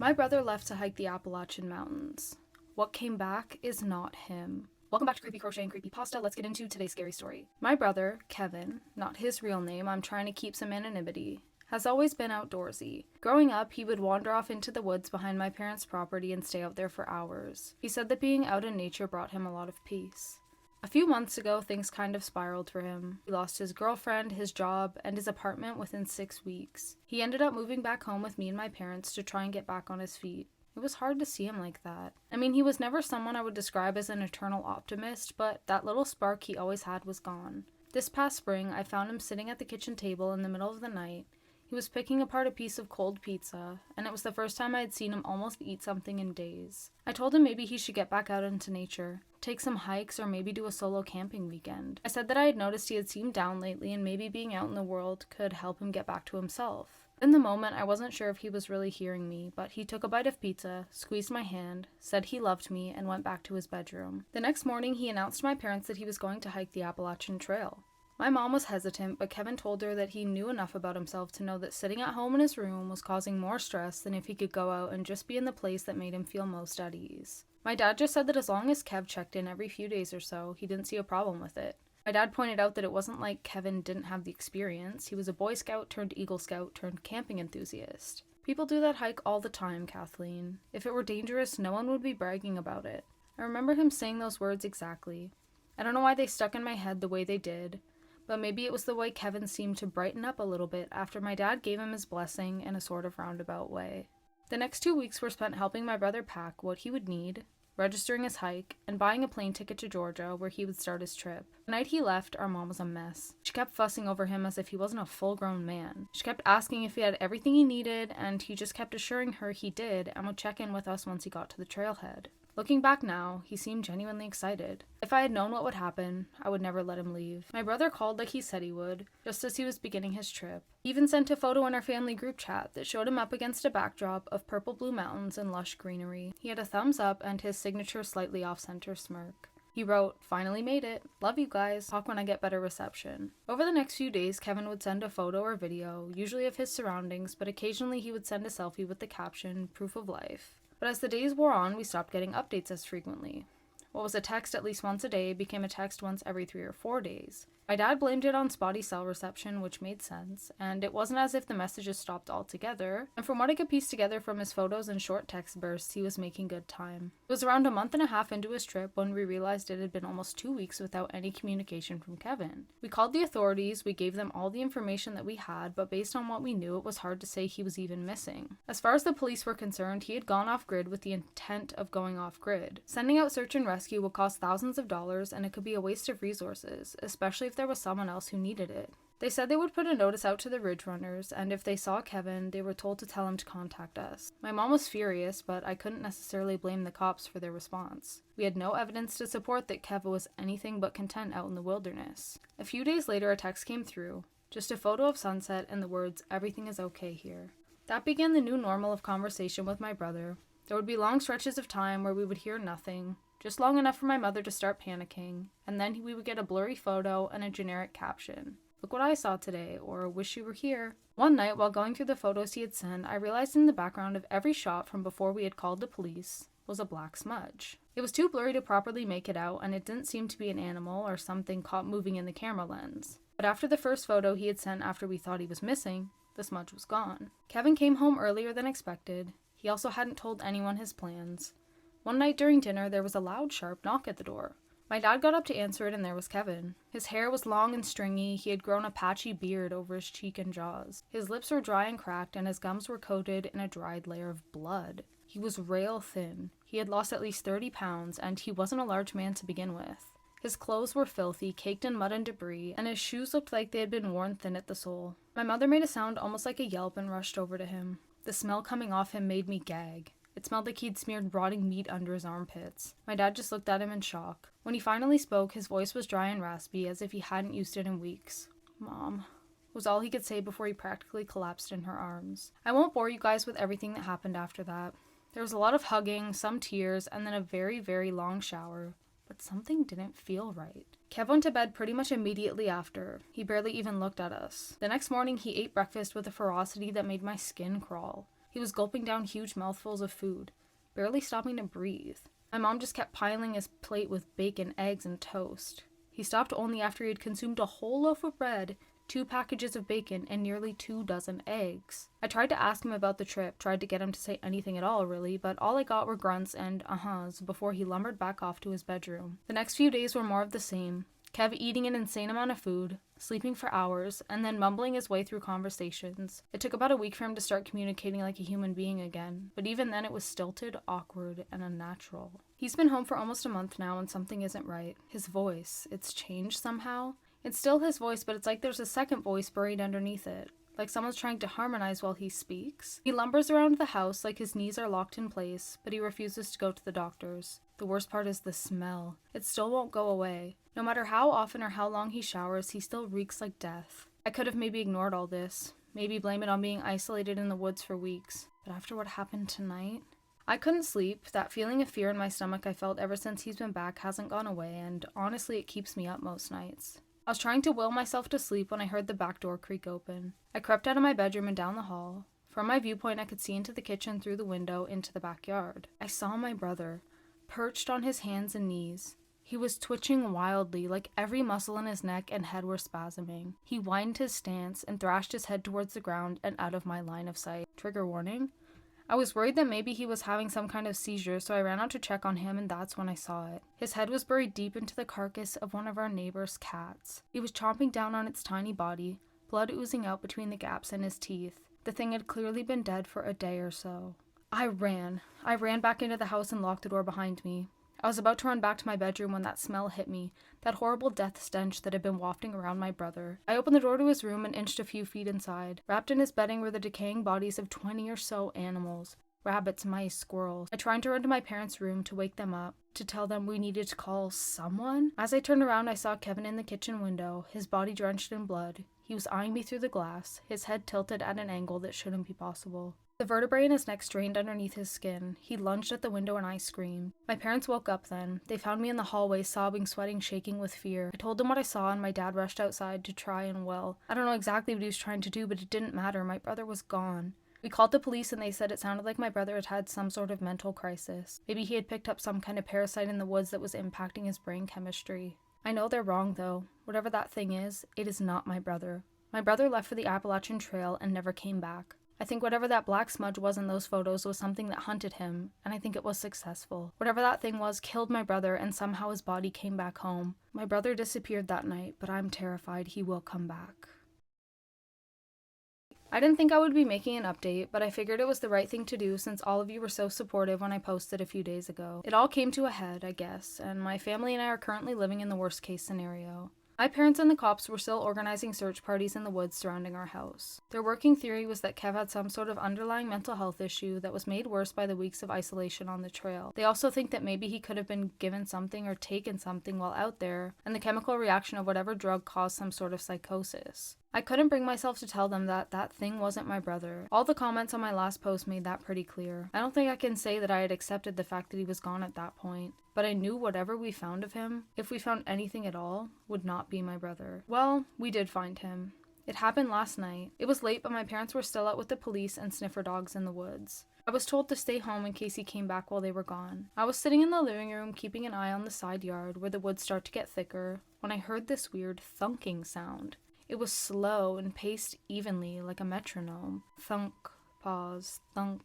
My brother left to hike the Appalachian Mountains. What came back is not him. Welcome back to Creepy Crochet and Creepypasta. Let's get into today's scary story. My brother, Kevin, not his real name, I'm trying to keep some anonymity, has always been outdoorsy. Growing up, he would wander off into the woods behind my parents' property and stay out there for hours. He said that being out in nature brought him a lot of peace. A few months ago, things kind of spiraled for him. He lost his girlfriend, his job, and his apartment within 6 weeks. He ended up moving back home with me and my parents to try and get back on his feet. It was hard to see him like that. I mean, he was never someone I would describe as an eternal optimist, but that little spark he always had was gone. This past spring, I found him sitting at the kitchen table in the middle of the night. He was picking apart a piece of cold pizza, and it was the first time I had seen him almost eat something in days. I told him maybe he should get back out into nature, take some hikes, or maybe do a solo camping weekend. I said that I had noticed he had seemed down lately and maybe being out in the world could help him get back to himself. In the moment, I wasn't sure if he was really hearing me, but he took a bite of pizza, squeezed my hand, said he loved me, and went back to his bedroom. The next morning, he announced to my parents that he was going to hike the Appalachian Trail. My mom was hesitant, but Kevin told her that he knew enough about himself to know that sitting at home in his room was causing more stress than if he could go out and just be in the place that made him feel most at ease. My dad just said that as long as Kev checked in every few days or so, he didn't see a problem with it. My dad pointed out that it wasn't like Kevin didn't have the experience. He was a Boy Scout turned Eagle Scout turned camping enthusiast. People do that hike all the time, Kathleen. If it were dangerous, no one would be bragging about it. I remember him saying those words exactly. I don't know why they stuck in my head the way they did, but maybe it was the way Kevin seemed to brighten up a little bit after my dad gave him his blessing in a sort of roundabout way. The next 2 weeks were spent helping my brother pack what he would need, registering his hike, and buying a plane ticket to Georgia where he would start his trip. The night he left, our mom was a mess. She kept fussing over him as if he wasn't a full-grown man. She kept asking if he had everything he needed, and he just kept assuring her he did and would check in with us once he got to the trailhead. Looking back now, he seemed genuinely excited. If I had known what would happen, I would never let him leave. My brother called like he said he would, just as he was beginning his trip. He even sent a photo in our family group chat that showed him up against a backdrop of purple blue mountains and lush greenery. He had a thumbs up and his signature slightly off-center smirk. He wrote, "Finally made it. Love you guys. Talk when I get better reception." Over the next few days, Kevin would send a photo or video, usually of his surroundings, but occasionally he would send a selfie with the caption, "Proof of life." But as the days wore on, we stopped getting updates as frequently. What was a text at least once a day became a text once every 3 or 4 days. My dad blamed it on spotty cell reception, which made sense, and it wasn't as if the messages stopped altogether, and from what I could piece together from his photos and short text bursts, he was making good time. It was around a month and a half into his trip when we realized it had been almost 2 weeks without any communication from Kevin. We called the authorities, we gave them all the information that we had, but based on what we knew, it was hard to say he was even missing. As far as the police were concerned, he had gone off-grid with the intent of going off-grid. Sending out search and rescue would cost thousands of dollars, and it could be a waste of resources, especially if there was someone else who needed it. They said they would put a notice out to the Ridge Runners, and if they saw Kevin, they were told to tell him to contact us. My mom was furious, but I couldn't necessarily blame the cops for their response. We had no evidence to support that Kevin was anything but content out in the wilderness. A few days later, a text came through, just a photo of sunset and the words, "Everything is okay here." That began the new normal of conversation with my brother. There would be long stretches of time where we would hear nothing, just long enough for my mother to start panicking, and then we would get a blurry photo and a generic caption. "Look what I saw today," or "Wish you were here." One night, while going through the photos he had sent, I realized in the background of every shot from before we had called the police was a black smudge. It was too blurry to properly make it out, and it didn't seem to be an animal or something caught moving in the camera lens. But after the first photo he had sent after we thought he was missing, the smudge was gone. Kevin came home earlier than expected. He also hadn't told anyone his plans. One night during dinner, there was a loud, sharp knock at the door. My dad got up to answer it, and there was Kevin. His hair was long and stringy. He had grown a patchy beard over his cheek and jaws. His lips were dry and cracked, and his gums were coated in a dried layer of blood. He was rail thin. He had lost at least 30 pounds, and he wasn't a large man to begin with. His clothes were filthy, caked in mud and debris, and his shoes looked like they had been worn thin at the sole. My mother made a sound almost like a yelp and rushed over to him. The smell coming off him made me gag. It smelled like he'd smeared rotting meat under his armpits. My dad just looked at him in shock. When he finally spoke, his voice was dry and raspy, as if he hadn't used it in weeks. "Mom," was all he could say before he practically collapsed in her arms. I won't bore you guys with everything that happened after that. There was a lot of hugging, some tears, and then a very, very long shower. But something didn't feel right. Kev went to bed pretty much immediately after. He barely even looked at us. The next morning, he ate breakfast with a ferocity that made my skin crawl. He was gulping down huge mouthfuls of food, barely stopping to breathe. My mom just kept piling his plate with bacon, eggs, and toast. He stopped only after he had consumed a whole loaf of bread, 2 packages of bacon, and nearly 2 dozen eggs. I tried to ask him about the trip, tried to get him to say anything at all, really, but all I got were grunts and uh-huhs before he lumbered back off to his bedroom. The next few days were more of the same. Kev eating an insane amount of food, sleeping for hours, and then mumbling his way through conversations. It took about a week for him to start communicating like a human being again, but even then it was stilted, awkward, and unnatural. He's been home for almost a month now and something isn't right. His voice, it's changed somehow. It's still his voice, but it's like there's a second voice buried underneath it, like someone's trying to harmonize while he speaks. He lumbers around the house like his knees are locked in place, but he refuses to go to the doctors. The worst part is the smell. It still won't go away. No matter how often or how long he showers, he still reeks like death. I could have maybe ignored all this, maybe blame it on being isolated in the woods for weeks, but after what happened tonight, I couldn't sleep. That feeling of fear in my stomach I felt ever since he's been back hasn't gone away, and honestly it keeps me up most nights. I was trying to will myself to sleep when I heard the back door creak open. I crept out of my bedroom and down the hall. From my viewpoint I could see into the kitchen through the window into the backyard. I saw my brother, perched on his hands and knees. He was twitching wildly, like every muscle in his neck and head were spasming. He whined his stance and thrashed his head towards the ground and out of my line of sight. Trigger warning? I was worried that maybe he was having some kind of seizure, so I ran out to check on him, and that's when I saw it. His head was buried deep into the carcass of one of our neighbor's cats. He was chomping down on its tiny body, blood oozing out between the gaps in his teeth. The thing had clearly been dead for a day or so. I ran back into the house and locked the door behind me. I was about to run back to my bedroom when that smell hit me, that horrible death stench that had been wafting around my brother. I opened the door to his room and inched a few feet inside. Wrapped in his bedding were the decaying bodies of 20 or so animals. Rabbits, mice, squirrels. I tried to run to my parents' room to wake them up, to tell them we needed to call someone. As I turned around, I saw Kevin in the kitchen window, his body drenched in blood. He was eyeing me through the glass, his head tilted at an angle that shouldn't be possible. The vertebrae in his neck strained underneath his skin. He lunged at the window and I screamed. My parents woke up then. They found me in the hallway, sobbing, sweating, shaking with fear. I told them what I saw and my dad rushed outside to try and, well, I don't know exactly what he was trying to do, but it didn't matter. My brother was gone. We called the police and they said it sounded like my brother had had some sort of mental crisis. Maybe he had picked up some kind of parasite in the woods that was impacting his brain chemistry. I know they're wrong though. Whatever that thing is, it is not my brother. My brother left for the Appalachian Trail and never came back. I think whatever that black smudge was in those photos was something that hunted him, and I think it was successful. Whatever that thing was killed my brother, and somehow his body came back home. My brother disappeared that night, but I'm terrified he will come back. I didn't think I would be making an update, but I figured it was the right thing to do since all of you were so supportive when I posted a few days ago. It all came to a head, I guess, and my family and I are currently living in the worst case scenario. My parents and the cops were still organizing search parties in the woods surrounding our house. Their working theory was that Kev had some sort of underlying mental health issue that was made worse by the weeks of isolation on the trail. They also think that maybe he could have been given something or taken something while out there, and the chemical reaction of whatever drug caused some sort of psychosis. I couldn't bring myself to tell them that that thing wasn't my brother. All the comments on my last post made that pretty clear. I don't think I can say that I had accepted the fact that he was gone at that point, but I knew whatever we found of him, if we found anything at all, would not be my brother. Well, we did find him. It happened last night. It was late, but my parents were still out with the police and sniffer dogs in the woods. I was told to stay home in case he came back while they were gone. I was sitting in the living room keeping an eye on the side yard where the woods start to get thicker when I heard this weird thunking sound. It was slow and paced evenly like a metronome. Thunk, pause, thunk,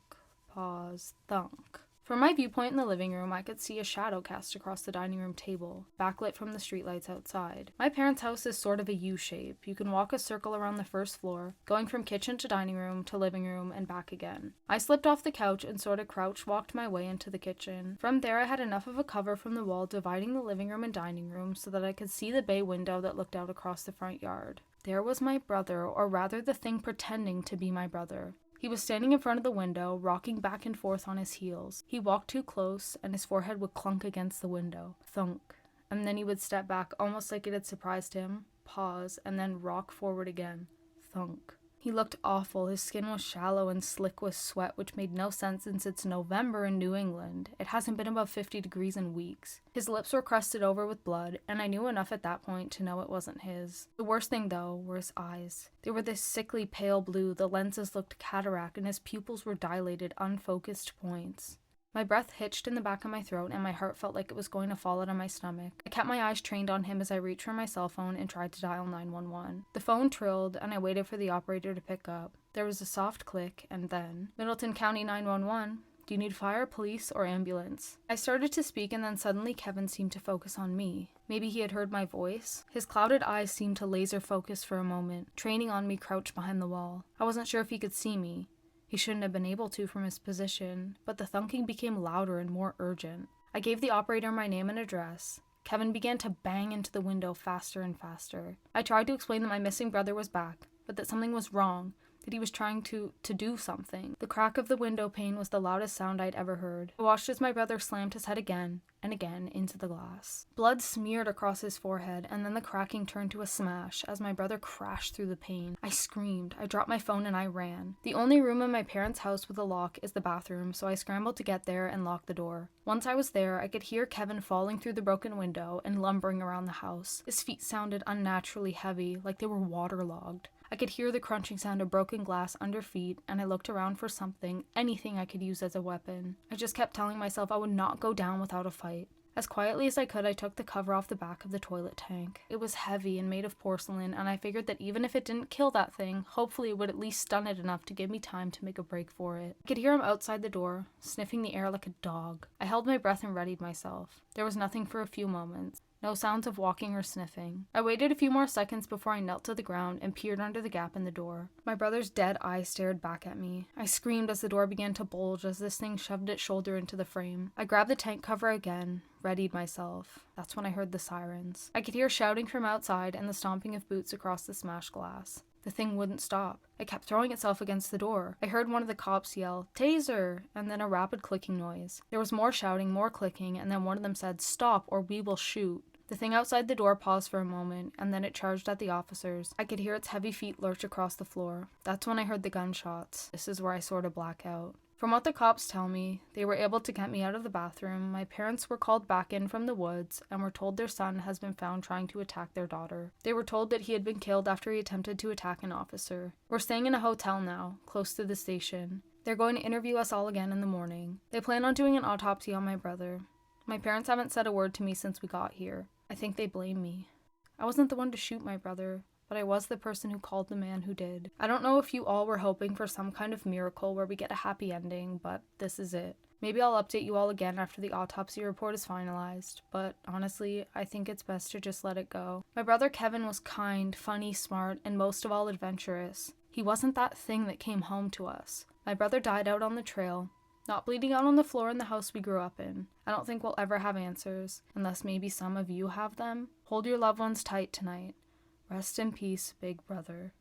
pause, thunk. From my viewpoint in the living room, I could see a shadow cast across the dining room table, backlit from the streetlights outside. My parents' house is sort of a U-shape. You can walk a circle around the first floor, going from kitchen to dining room to living room and back again. I slipped off the couch and sort of crouch-walked my way into the kitchen. From there, I had enough of a cover from the wall dividing the living room and dining room so that I could see the bay window that looked out across the front yard. There was my brother, or rather the thing pretending to be my brother. He was standing in front of the window, rocking back and forth on his heels. He walked too close, and his forehead would clunk against the window. Thunk. And then he would step back, almost like it had surprised him, pause, and then rock forward again. Thunk. He looked awful. His skin was shallow and slick with sweat, which made no sense since it's November in New England. It hasn't been above 50 degrees in weeks. His lips were crusted over with blood, and I knew enough at that point to know it wasn't his. The worst thing, though, were his eyes. They were this sickly pale blue, the lenses looked cataract, and his pupils were dilated, unfocused points. My breath hitched in the back of my throat, and my heart felt like it was going to fall out of my stomach. I kept my eyes trained on him as I reached for my cell phone and tried to dial 911. The phone trilled, and I waited for the operator to pick up. There was a soft click, and then, Middleton County 911, do you need fire, police, or ambulance? I started to speak, and then suddenly Kevin seemed to focus on me. Maybe he had heard my voice? His clouded eyes seemed to laser focus for a moment, training on me crouched behind the wall. I wasn't sure if he could see me. He shouldn't have been able to from his position, but the thunking became louder and more urgent. I gave the operator my name and address. Kevin began to bang into the window faster and faster. I tried to explain that my missing brother was back, but that something was wrong, that he was trying to do something. The crack of the window pane was the loudest sound I'd ever heard. I watched as my brother slammed his head again and again into the glass. Blood smeared across his forehead, and then the cracking turned to a smash as my brother crashed through the pane. I screamed, I dropped my phone, and I ran. The only room in my parents' house with a lock is the bathroom, so I scrambled to get there and lock the door. Once I was there, I could hear Kevin falling through the broken window and lumbering around the house. His feet sounded unnaturally heavy, like they were waterlogged. I could hear the crunching sound of broken glass under feet, and I looked around for something, anything I could use as a weapon. I just kept telling myself I would not go down without a fight. As quietly as I could, I took the cover off the back of the toilet tank. It was heavy and made of porcelain, and I figured that even if it didn't kill that thing, hopefully it would at least stun it enough to give me time to make a break for it. I could hear him outside the door, sniffing the air like a dog. I held my breath and readied myself. There was nothing for a few moments. No sounds of walking or sniffing. I waited a few more seconds before I knelt to the ground and peered under the gap in the door. My brother's dead eyes stared back at me. I screamed as the door began to bulge as this thing shoved its shoulder into the frame. I grabbed the tank cover again, readied myself. That's when I heard the sirens. I could hear shouting from outside and the stomping of boots across the smashed glass. The thing wouldn't stop. It kept throwing itself against the door. I heard one of the cops yell, "Taser!" and then a rapid clicking noise. There was more shouting, more clicking, and then one of them said, "Stop or we will shoot." The thing outside the door paused for a moment, and then it charged at the officers. I could hear its heavy feet lurch across the floor. That's when I heard the gunshots. This is where I sort of black out. From what the cops tell me, they were able to get me out of the bathroom. My parents were called back in from the woods and were told their son has been found trying to attack their daughter. They were told that he had been killed after he attempted to attack an officer. We're staying in a hotel now, close to the station. They're going to interview us all again in the morning. They plan on doing an autopsy on my brother. My parents haven't said a word to me since we got here. I think they blame me. I wasn't the one to shoot my brother, but I was the person who called the man who did. I don't know if you all were hoping for some kind of miracle where we get a happy ending, but this is it. Maybe I'll update you all again after the autopsy report is finalized, but honestly, I think it's best to just let it go. My brother Kevin was kind, funny, smart, and most of all adventurous. He wasn't that thing that came home to us. My brother died out on the trail, not bleeding out on the floor in the house we grew up in. I don't think we'll ever have answers, unless maybe some of you have them. Hold your loved ones tight tonight. Rest in peace, big brother.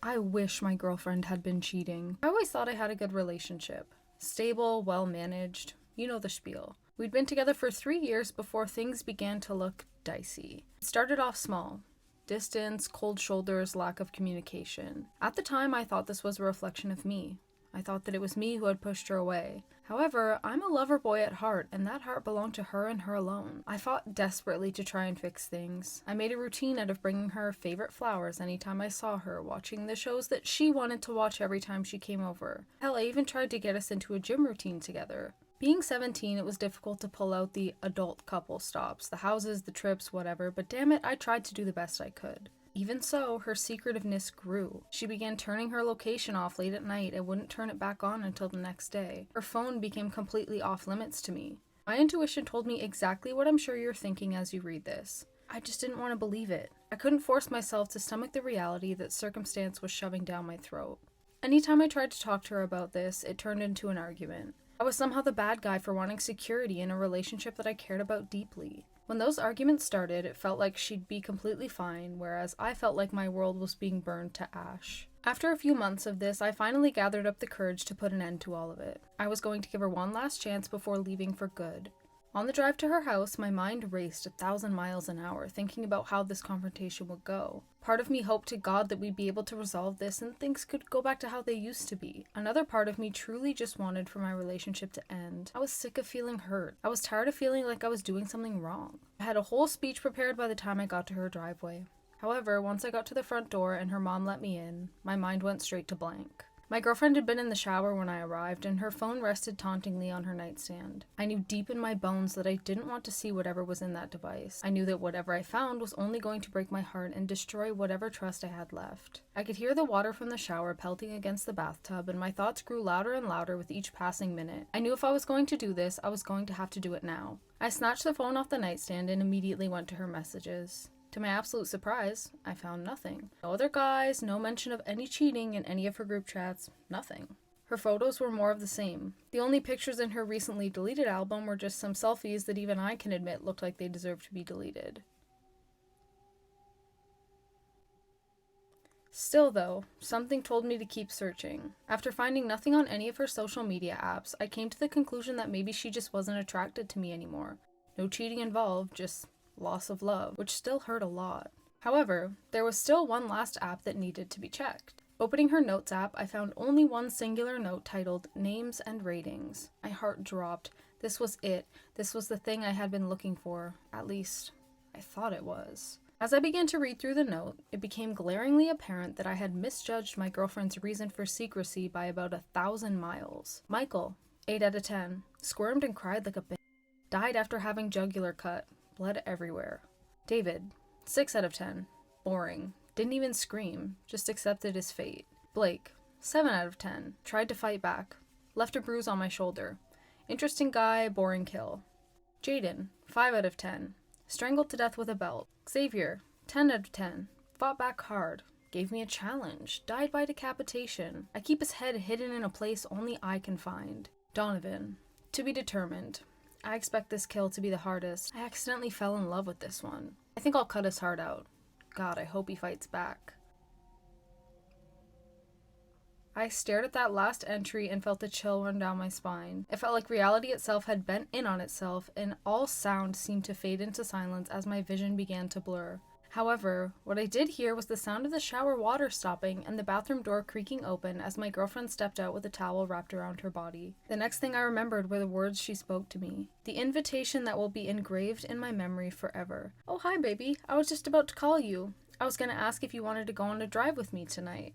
I wish my girlfriend had been cheating. I always thought I had a good relationship. Stable, well-managed. You know the spiel. We'd been together for 3 years before things began to look dicey. It started off small. Distance, cold shoulders, lack of communication. At the time, I thought this was a reflection of me. I thought that it was me who had pushed her away. However, I'm a lover boy at heart, and that heart belonged to her and her alone. I fought desperately to try and fix things. I made a routine out of bringing her favorite flowers anytime I saw her, watching the shows that she wanted to watch every time she came over. Hell, I even tried to get us into a gym routine together. Being 17, it was difficult to pull out the adult couple stops, the houses, the trips, whatever, but damn it, I tried to do the best I could. Even so, her secretiveness grew. She began turning her location off late at night and wouldn't turn it back on until the next day. Her phone became completely off limits to me. My intuition told me exactly what I'm sure you're thinking as you read this. I just didn't want to believe it. I couldn't force myself to stomach the reality that circumstance was shoving down my throat. Anytime I tried to talk to her about this, it turned into an argument. I was somehow the bad guy for wanting security in a relationship that I cared about deeply. When those arguments started, it felt like she'd be completely fine, whereas I felt like my world was being burned to ash. After a few months of this, I finally gathered up the courage to put an end to all of it. I was going to give her one last chance before leaving for good. On the drive to her house, my mind raced 1,000 miles an hour, thinking about how this confrontation would go. Part of me hoped to God that we'd be able to resolve this and things could go back to how they used to be. Another part of me truly just wanted for my relationship to end. I was sick of feeling hurt. I was tired of feeling like I was doing something wrong. I had a whole speech prepared by the time I got to her driveway. However, once I got to the front door and her mom let me in, my mind went straight to blank. My girlfriend had been in the shower when I arrived, and her phone rested tauntingly on her nightstand. I knew deep in my bones that I didn't want to see whatever was in that device. I knew that whatever I found was only going to break my heart and destroy whatever trust I had left. I could hear the water from the shower pelting against the bathtub, and my thoughts grew louder and louder with each passing minute. I knew if I was going to do this, I was going to have to do it now. I snatched the phone off the nightstand and immediately went to her messages. To my absolute surprise, I found nothing. No other guys, no mention of any cheating in any of her group chats, nothing. Her photos were more of the same. The only pictures in her recently deleted album were just some selfies that even I can admit looked like they deserved to be deleted. Still though, something told me to keep searching. After finding nothing on any of her social media apps, I came to the conclusion that maybe she just wasn't attracted to me anymore. No cheating involved, just loss of love, which still hurt a lot. However, there was still one last app that needed to be checked. Opening her notes app, I found only one singular note titled Names and Ratings. My heart dropped. This was it. This was the thing I had been looking for. At least, I thought it was. As I began to read through the note, it became glaringly apparent that I had misjudged my girlfriend's reason for secrecy by about 1,000 miles. Michael, 8 out of 10, squirmed and cried like a bitch. Died after having jugular cut. Blood everywhere. David, 6 out of 10. Boring. Didn't even scream, just accepted his fate. Blake, 7 out of 10. Tried to fight back. Left a bruise on my shoulder. Interesting guy, boring kill. Jaden, 5 out of 10. Strangled to death with a belt. Xavier, 10 out of 10. Fought back hard. Gave me a challenge. Died by decapitation. I keep his head hidden in a place only I can find. Donovan, to be determined. I expect this kill to be the hardest. I accidentally fell in love with this one. I think I'll cut his heart out. God, I hope he fights back. I stared at that last entry and felt a chill run down my spine. It felt like reality itself had bent in on itself, and all sound seemed to fade into silence as my vision began to blur. However, what I did hear was the sound of the shower water stopping and the bathroom door creaking open as my girlfriend stepped out with a towel wrapped around her body. The next thing I remembered were the words she spoke to me. The invitation that will be engraved in my memory forever. "Oh, hi, baby. I was just about to call you. I was gonna ask if you wanted to go on a drive with me tonight."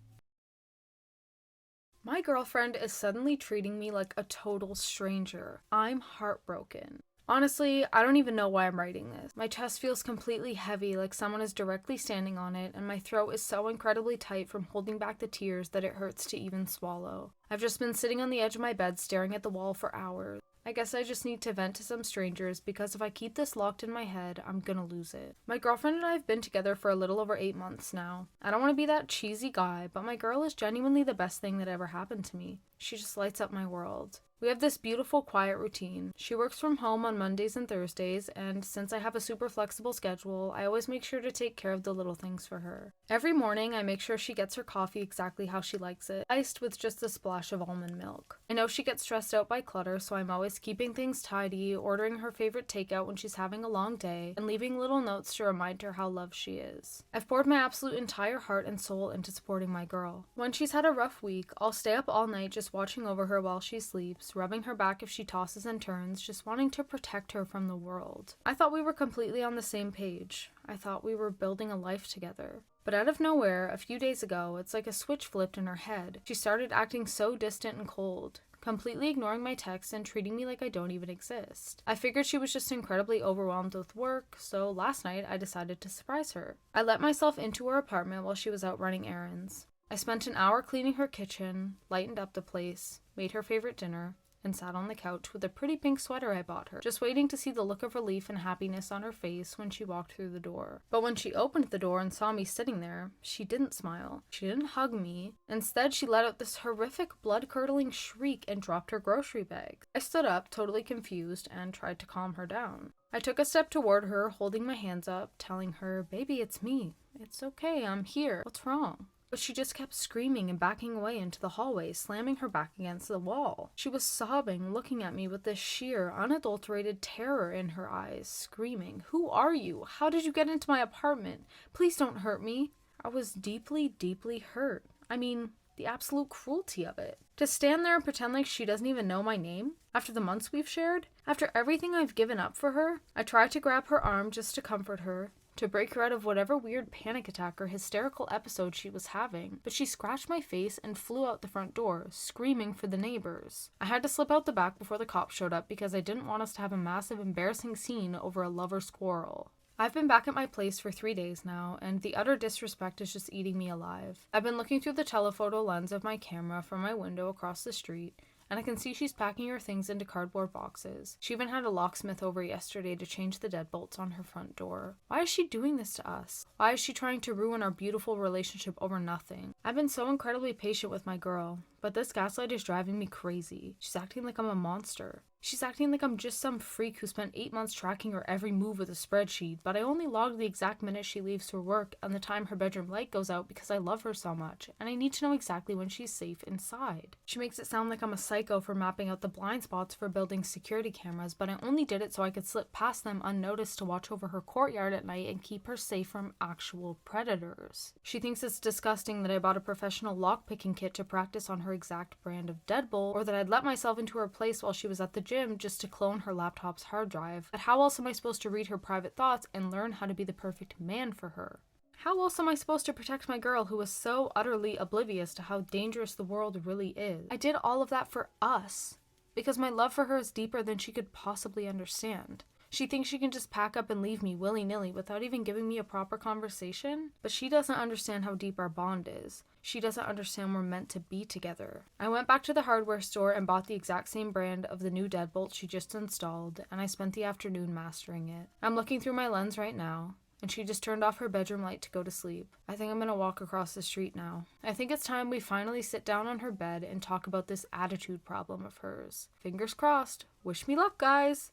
My girlfriend is suddenly treating me like a total stranger. I'm heartbroken. Honestly, I don't even know why I'm writing this. My chest feels completely heavy, like someone is directly standing on it, and my throat is so incredibly tight from holding back the tears that it hurts to even swallow. I've just been sitting on the edge of my bed staring at the wall for hours. I guess I just need to vent to some strangers, because if I keep this locked in my head, I'm gonna lose it. My girlfriend and I have been together for a little over 8 months now. I don't want to be that cheesy guy, but my girl is genuinely the best thing that ever happened to me. She just lights up my world. We have this beautiful, quiet routine. She works from home on Mondays and Thursdays, and since I have a super flexible schedule, I always make sure to take care of the little things for her. Every morning, I make sure she gets her coffee exactly how she likes it, iced with just a splash of almond milk. I know she gets stressed out by clutter, so I'm always keeping things tidy, ordering her favorite takeout when she's having a long day, and leaving little notes to remind her how loved she is. I've poured my absolute entire heart and soul into supporting my girl. When she's had a rough week, I'll stay up all night just watching over her while she sleeps, rubbing her back if she tosses and turns, just wanting to protect her from the world. I thought we were completely on the same page. I thought we were building a life together. But out of nowhere, a few days ago, it's like a switch flipped in her head. She started acting so distant and cold, completely ignoring my texts and treating me like I don't even exist. I figured she was just incredibly overwhelmed with work, so last night I decided to surprise her. I let myself into her apartment while she was out running errands. I spent an hour cleaning her kitchen, lightened up the place, made her favorite dinner, and sat on the couch with a pretty pink sweater I bought her, just waiting to see the look of relief and happiness on her face when she walked through the door. But when she opened the door and saw me sitting there, she didn't smile. She didn't hug me. Instead, she let out this horrific, blood-curdling shriek and dropped her grocery bag. I stood up, totally confused, and tried to calm her down. I took a step toward her, holding my hands up, telling her, "Baby, it's me. It's okay, I'm here. What's wrong?" But she just kept screaming and backing away into the hallway, slamming her back against the wall. She was sobbing, looking at me with this sheer, unadulterated terror in her eyes, screaming, "Who are you? How did you get into my apartment? Please don't hurt me." I was deeply, deeply hurt. I mean, the absolute cruelty of it. To stand there and pretend like she doesn't even know my name? After the months we've shared? After everything I've given up for her? I tried to grab her arm just to comfort her, to break her out of whatever weird panic attack or hysterical episode she was having, but she scratched my face and flew out the front door, screaming for the neighbors. I had to slip out the back before the cops showed up because I didn't want us to have a massive embarrassing scene over a lover's quarrel. I've been back at my place for 3 days now, and the utter disrespect is just eating me alive. I've been looking through the telephoto lens of my camera from my window across the street, and I can see she's packing her things into cardboard boxes. She even had a locksmith over yesterday to change the deadbolts on her front door. Why is she doing this to us? Why is she trying to ruin our beautiful relationship over nothing? I've been so incredibly patient with my girl, but this gaslight is driving me crazy. She's acting like I'm a monster. She's acting like I'm just some freak who spent 8 months tracking her every move with a spreadsheet, but I only log the exact minute she leaves for work and the time her bedroom light goes out because I love her so much, and I need to know exactly when she's safe inside. She makes it sound like I'm a psycho for mapping out the blind spots for building security cameras, but I only did it so I could slip past them unnoticed to watch over her courtyard at night and keep her safe from actual predators. She thinks it's disgusting that I bought a professional lockpicking kit to practice on her exact brand of deadbolt, or that I'd let myself into her place while she was at the gym just to clone her laptop's hard drive. But how else am I supposed to read her private thoughts and learn how to be the perfect man for her? How else am I supposed to protect my girl who was so utterly oblivious to how dangerous the world really is? I did all of that for us, because my love for her is deeper than she could possibly understand. She thinks she can just pack up and leave me willy-nilly without even giving me a proper conversation, but she doesn't understand how deep our bond is. She doesn't understand we're meant to be together. I went back to the hardware store and bought the exact same brand of the new deadbolt she just installed, and I spent the afternoon mastering it. I'm looking through my lens right now, and she just turned off her bedroom light to go to sleep. I think I'm gonna walk across the street now. I think it's time we finally sit down on her bed and talk about this attitude problem of hers. Fingers crossed. Wish me luck, guys!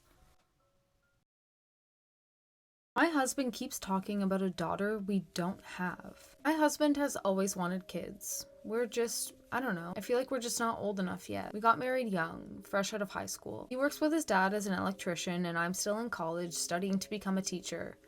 My husband keeps talking about a daughter we don't have. My husband has always wanted kids. We're just, I don't know. I feel like we're just not old enough yet. We got married young, fresh out of high school. He works with his dad as an electrician, and I'm still in college studying to become a teacher.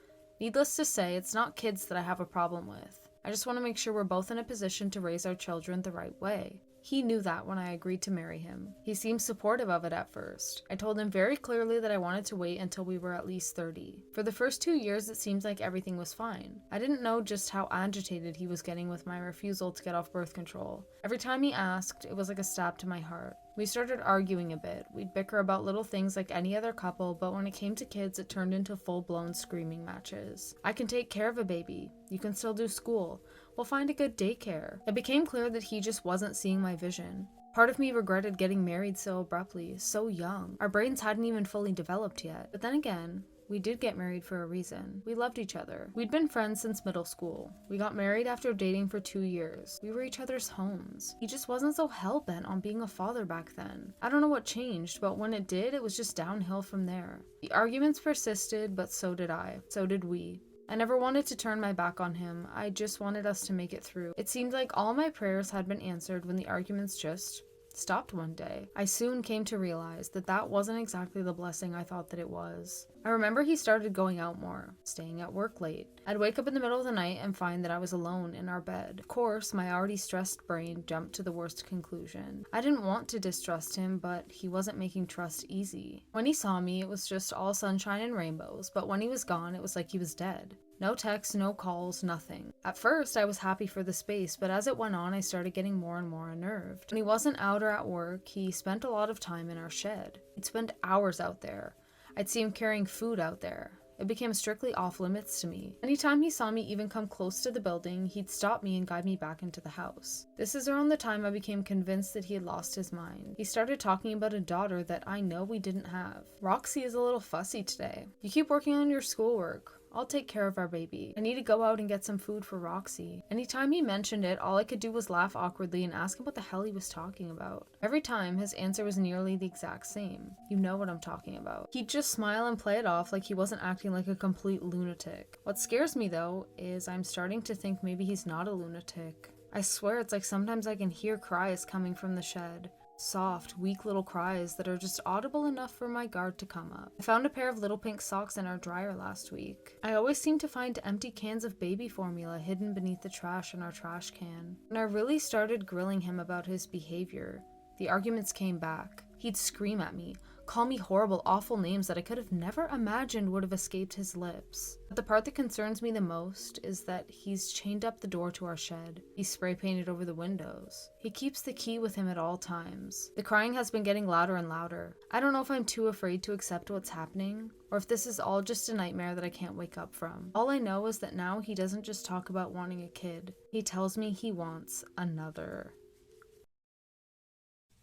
Needless to say, it's not kids that I have a problem with. I just want to make sure we're both in a position to raise our children the right way. He knew that when I agreed to marry him. He seemed supportive of it at first. I told him very clearly that I wanted to wait until we were at least 30. For the first 2 years, it seemed like everything was fine. I didn't know just how agitated he was getting with my refusal to get off birth control. Every time he asked, it was like a stab to my heart. We started arguing a bit. We'd bicker about little things like any other couple, but when it came to kids, it turned into full-blown screaming matches. I can take care of a baby. You can still do school. We'll find a good daycare. It became clear that he just wasn't seeing my vision. Part of me regretted getting married so abruptly, so young. Our brains hadn't even fully developed yet. But then again, we did get married for a reason. We loved each other. We'd been friends since middle school. We got married after dating for 2 years. We were each other's homes. He just wasn't so hell-bent on being a father back then. I don't know what changed, but when it did, it was just downhill from there. The arguments persisted, but so did I. So did we. I never wanted to turn my back on him. I just wanted us to make it through. It seemed like all my prayers had been answered when the arguments just stopped one day. I soon came to realize that that wasn't exactly the blessing I thought that it was. I remember he started going out more, staying at work late. I'd wake up in the middle of the night and find that I was alone in our bed. Of course, my already stressed brain jumped to the worst conclusion. I didn't want to distrust him, but he wasn't making trust easy. When he saw me, it was just all sunshine and rainbows, but when he was gone, it was like he was dead. No texts, no calls, nothing. At first, I was happy for the space, but as it went on, I started getting more and more unnerved. When he wasn't out or at work, he spent a lot of time in our shed. He'd spend hours out there. I'd see him carrying food out there. It became strictly off limits to me. Anytime he saw me even come close to the building, he'd stop me and guide me back into the house. This is around the time I became convinced that he had lost his mind. He started talking about a daughter that I know we didn't have. Roxy is a little fussy today. You keep working on your schoolwork. I'll take care of our baby. I need to go out and get some food for Roxy. Anytime he mentioned it, all I could do was laugh awkwardly and ask him what the hell he was talking about. Every time, his answer was nearly the exact same. You know what I'm talking about. He'd just smile and play it off like he wasn't acting like a complete lunatic. What scares me, though, is I'm starting to think maybe he's not a lunatic. I swear it's like sometimes I can hear cries coming from the shed. Soft, weak little cries that are just audible enough for my guard to come up. I found a pair of little pink socks in our dryer last week. I always seem to find empty cans of baby formula hidden beneath the trash in our trash can. When I really started grilling him about his behavior, the arguments came back. He'd scream at me, call me horrible, awful names that I could have never imagined would have escaped his lips. But the part that concerns me the most is that he's chained up the door to our shed. He's spray painted over the windows. He keeps the key with him at all times. The crying has been getting louder and louder. I don't know if I'm too afraid to accept what's happening, or if this is all just a nightmare that I can't wake up from. All I know is that now he doesn't just talk about wanting a kid. He tells me he wants another.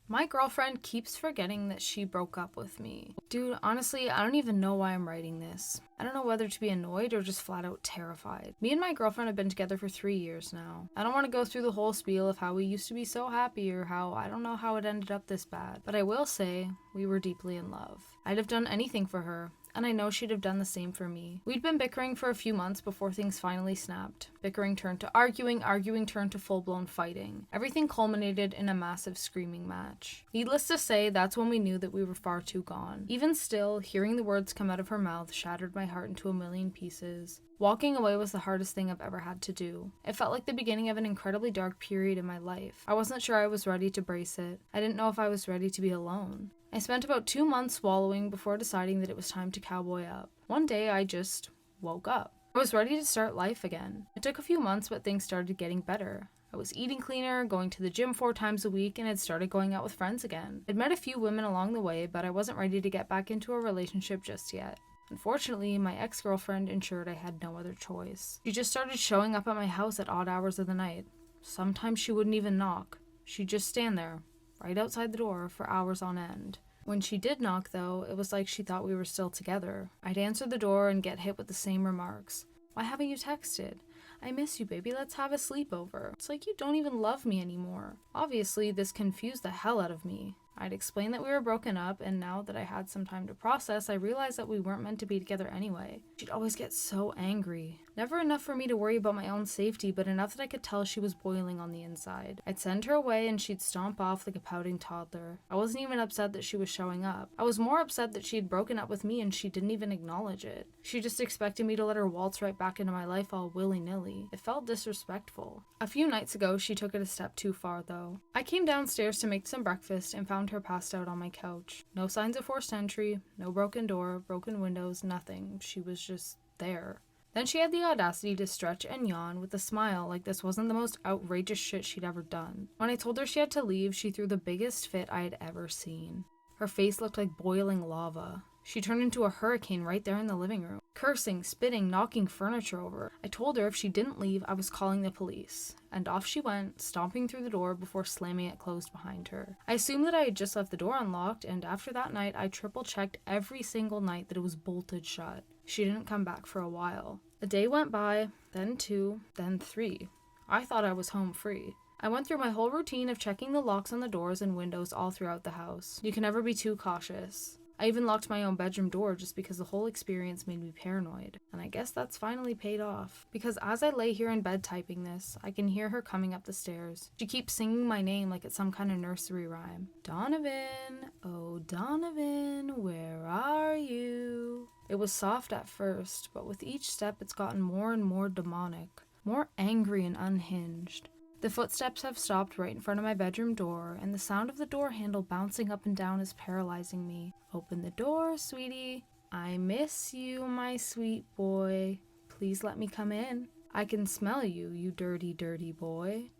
My girlfriend keeps forgetting that she broke up with me. Dude, honestly, I don't even know why I'm writing this. I don't know whether to be annoyed or just flat out terrified. Me and my girlfriend have been together for 3 years now. I don't want to go through the whole spiel of how we used to be so happy or how I don't know how it ended up this bad. But I will say, we were deeply in love. I'd have done anything for her, and I know she'd have done the same for me. We'd been bickering for a few months before things finally snapped. Bickering turned to arguing, arguing turned to full-blown fighting. Everything culminated in a massive screaming match. Needless to say, that's when we knew that we were far too gone. Even still, hearing the words come out of her mouth shattered my heart into a million pieces. Walking away was the hardest thing I've ever had to do. It felt like the beginning of an incredibly dark period in my life. I wasn't sure I was ready to brace it. I didn't know if I was ready to be alone. I spent about 2 months swallowing before deciding that it was time to cowboy up. One day I just woke up. I was ready to start life again. It took a few months, but things started getting better. I was eating cleaner, going to the gym 4 times a week, and had started going out with friends again. I'd met a few women along the way, but I wasn't ready to get back into a relationship just yet. Unfortunately, my ex-girlfriend ensured I had no other choice. She just started showing up at my house at odd hours of the night. Sometimes she wouldn't even knock. She'd just stand there, right outside the door, for hours on end. When she did knock, though, it was like she thought we were still together. I'd answer the door and get hit with the same remarks. Why haven't you texted? I miss you, baby. Let's have a sleepover. It's like you don't even love me anymore. Obviously, this confused the hell out of me. I'd explained that we were broken up, and now that I had some time to process, I realized that we weren't meant to be together anyway. She'd always get so angry. Never enough for me to worry about my own safety, but enough that I could tell she was boiling on the inside. I'd send her away and she'd stomp off like a pouting toddler. I wasn't even upset that she was showing up. I was more upset that she had broken up with me and she didn't even acknowledge it. She just expected me to let her waltz right back into my life all willy-nilly. It felt disrespectful. A few nights ago, she took it a step too far, though. I came downstairs to make some breakfast and found her passed out on my couch. No signs of forced entry, no broken door, broken windows, nothing. She was just there. Then she had the audacity to stretch and yawn with a smile like this wasn't the most outrageous shit she'd ever done. When I told her she had to leave, she threw the biggest fit I had ever seen. Her face looked like boiling lava. She turned into a hurricane right there in the living room, cursing, spitting, knocking furniture over. I told her if she didn't leave, I was calling the police. And off she went, stomping through the door before slamming it closed behind her. I assumed that I had just left the door unlocked, and after that night, I triple-checked every single night that it was bolted shut. She didn't come back for a while. A day went by, then 2, then 3. I thought I was home free. I went through my whole routine of checking the locks on the doors and windows all throughout the house. You can never be too cautious. I even locked my own bedroom door just because the whole experience made me paranoid. And I guess that's finally paid off. Because as I lay here in bed typing this, I can hear her coming up the stairs. She keeps singing my name like it's some kind of nursery rhyme. Donovan, oh Donovan, where are you? It was soft at first, but with each step it's gotten more and more demonic, more angry and unhinged. The footsteps have stopped right in front of my bedroom door, and the sound of the door handle bouncing up and down is paralyzing me. Open the door, sweetie. I miss you, my sweet boy. Please let me come in. I can smell you, you dirty, dirty boy.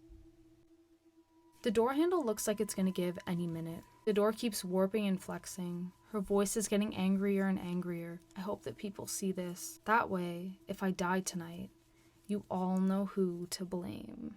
The door handle looks like it's gonna give any minute. The door keeps warping and flexing. Her voice is getting angrier and angrier. I hope that people see this. That way, if I die tonight, you all know who to blame.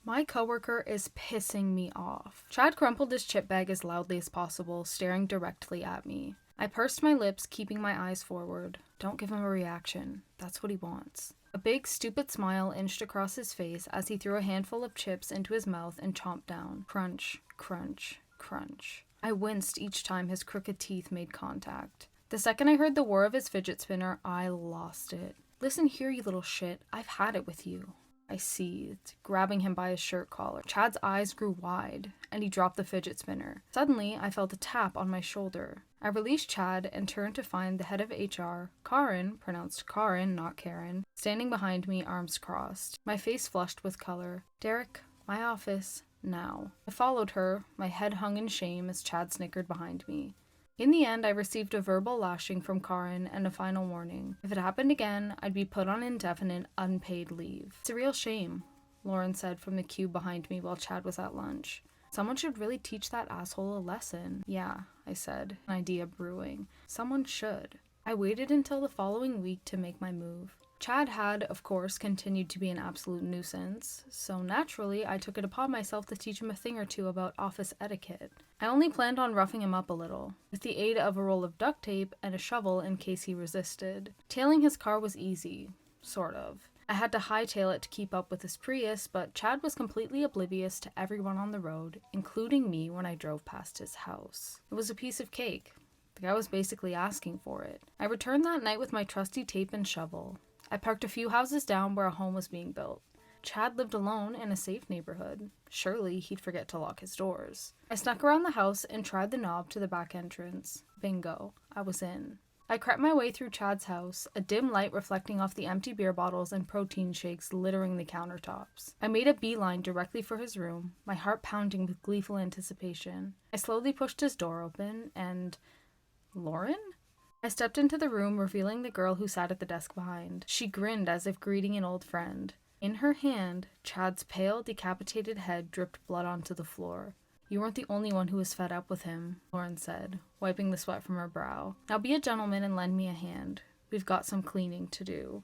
My coworker is pissing me off. Chad crumpled his chip bag as loudly as possible, staring directly at me. I pursed my lips, keeping my eyes forward. Don't give him a reaction. That's what he wants. A big, stupid smile inched across his face as he threw a handful of chips into his mouth and chomped down. Crunch, crunch, crunch. I winced each time his crooked teeth made contact. The second I heard the whir of his fidget spinner, I lost it. Listen here, you little shit. I've had it with you. I seethed, grabbing him by his shirt collar. Chad's eyes grew wide, and he dropped the fidget spinner. Suddenly, I felt a tap on my shoulder. I released Chad and turned to find the head of HR, Karin, pronounced Karin, not Karen, standing behind me, arms crossed. My face flushed with color. "Derek, my office, now." I followed her, my head hung in shame as Chad snickered behind me. In the end, I received a verbal lashing from Karin and a final warning. If it happened again, I'd be put on indefinite, unpaid leave. "It's a real shame," Lauren said from the cube behind me while Chad was at lunch. "Someone should really teach that asshole a lesson." "Yeah," I said, an idea brewing. "Someone should." I waited until the following week to make my move. Chad had, of course, continued to be an absolute nuisance, so naturally I took it upon myself to teach him a thing or two about office etiquette. I only planned on roughing him up a little, with the aid of a roll of duct tape and a shovel in case he resisted. Tailing his car was easy, sort of. I had to hightail it to keep up with his Prius, but Chad was completely oblivious to everyone on the road, including me when I drove past his house. It was a piece of cake. The guy was basically asking for it. I returned that night with my trusty tape and shovel. I parked a few houses down where a home was being built. Chad lived alone in a safe neighborhood. Surely he'd forget to lock his doors. I snuck around the house and tried the knob to the back entrance. Bingo. I was in. I crept my way through Chad's house, a dim light reflecting off the empty beer bottles and protein shakes littering the countertops. I made a beeline directly for his room, my heart pounding with gleeful anticipation. I slowly pushed his door open, and... Lauren? I stepped into the room, revealing the girl who sat at the desk behind. She grinned as if greeting an old friend. In her hand, Chad's pale, decapitated head dripped blood onto the floor. "You weren't the only one who was fed up with him," Lauren said, wiping the sweat from her brow. "Now be a gentleman and lend me a hand. We've got some cleaning to do."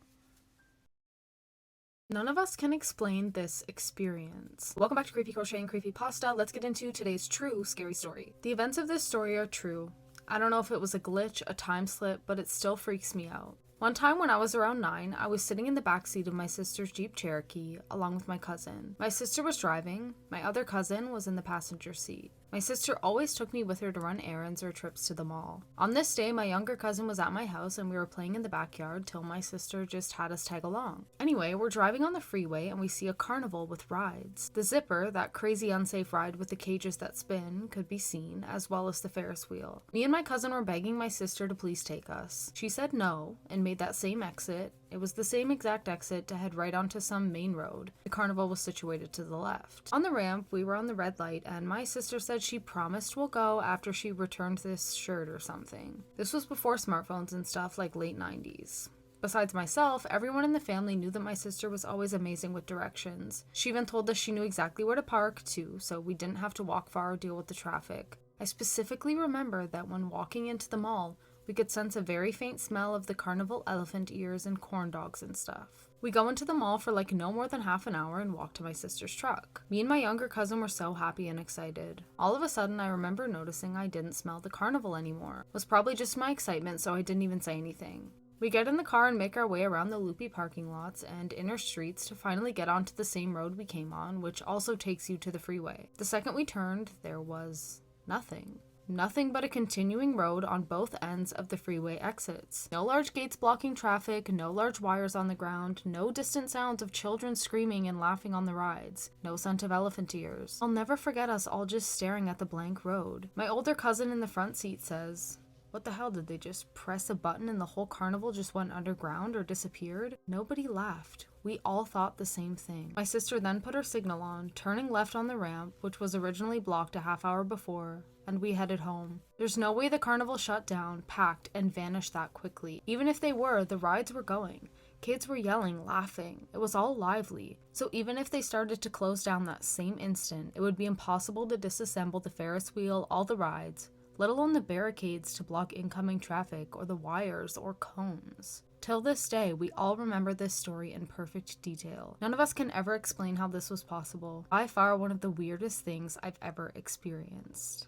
None of us can explain this experience. Welcome back to Creepy Crochet and Creepypasta. Let's get into today's true scary story. The events of this story are true. I don't know if it was a glitch, a time slip, but it still freaks me out. One time when I was around 9, I was sitting in the backseat of my sister's Jeep Cherokee, along with my cousin. My sister was driving, my other cousin was in the passenger seat. My sister always took me with her to run errands or trips to the mall. On this day, my younger cousin was at my house and we were playing in the backyard till my sister just had us tag along. Anyway, we're driving on the freeway and we see a carnival with rides. The Zipper, that crazy unsafe ride with the cages that spin, could be seen, as well as the Ferris wheel. Me and my cousin were begging my sister to please take us. She said no and made that same exit. It was the same exact exit to head right onto some main road. The carnival was situated to the left. On the ramp, we were on the red light, and my sister said she promised we'll go after she returned this shirt or something. This was before smartphones and stuff, like late 90s. Besides myself, everyone in the family knew that my sister was always amazing with directions. She even told us she knew exactly where to park, too, so we didn't have to walk far or deal with the traffic. I specifically remember that when walking into the mall, we could sense a very faint smell of the carnival elephant ears and corn dogs and stuff. We go into the mall for like no more than half an hour and walk to my sister's truck. Me and my younger cousin were so happy and excited. All of a sudden, I remember noticing I didn't smell the carnival anymore. It was probably just my excitement, so I didn't even say anything. We get in the car and make our way around the loopy parking lots and inner streets to finally get onto the same road we came on, which also takes you to the freeway. The second we turned, there was nothing. Nothing but a continuing road on both ends of the freeway exits. No large gates blocking traffic, no large wires on the ground, no distant sounds of children screaming and laughing on the rides, no scent of elephant ears. I'll never forget us all just staring at the blank road. My older cousin in the front seat says, "What the hell, did they just press a button and the whole carnival just went underground or disappeared?" Nobody laughed. We all thought the same thing. My sister then put her signal on, turning left on the ramp, which was originally blocked a half hour before, and we headed home. There's no way the carnival shut down, packed, and vanished that quickly. Even if they were, the rides were going. Kids were yelling, laughing. It was all lively. So even if they started to close down that same instant, it would be impossible to disassemble the Ferris wheel, all the rides, let alone the barricades to block incoming traffic, or the wires or cones. Till this day, we all remember this story in perfect detail. None of us can ever explain how this was possible. By far one of the weirdest things I've ever experienced.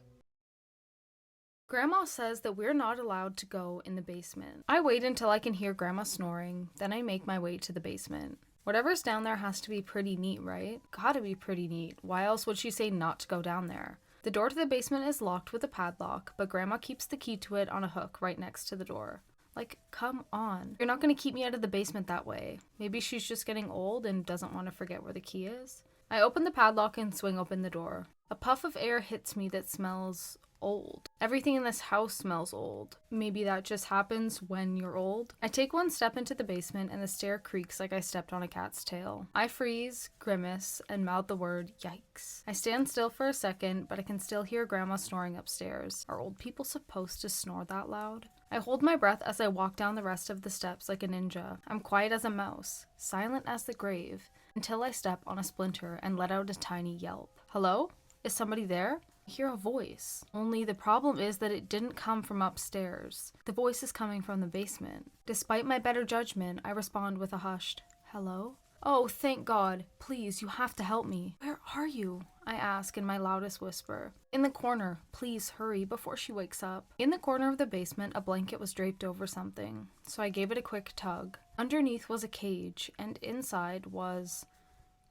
Grandma says that we're not allowed to go in the basement. I wait until I can hear Grandma snoring, then I make my way to the basement. Whatever's down there has to be pretty neat, right? Gotta be pretty neat. Why else would she say not to go down there? The door to the basement is locked with a padlock, but Grandma keeps the key to it on a hook right next to the door. Like, come on. You're not gonna keep me out of the basement that way. Maybe she's just getting old and doesn't want to forget where the key is. I open the padlock and swing open the door. A puff of air hits me that smells old. Everything in this house smells old. Maybe that just happens when you're old. I take one step into the basement and the stair creaks like I stepped on a cat's tail. I freeze, grimace, and mouth the word, yikes. I stand still for a second, but I can still hear Grandma snoring upstairs. Are old people supposed to snore that loud? I hold my breath as I walk down the rest of the steps like a ninja. I'm quiet as a mouse, silent as the grave, until I step on a splinter and let out a tiny yelp. Hello? Is somebody there? I hear a voice. Only the problem is that it didn't come from upstairs. The voice is coming from the basement. Despite my better judgment, I respond with a hushed, hello? Oh, thank God. Please, you have to help me. Where are you? I ask in my loudest whisper. In the corner. Please hurry before she wakes up. In the corner of the basement, a blanket was draped over something, so I gave it a quick tug. Underneath was a cage, and inside was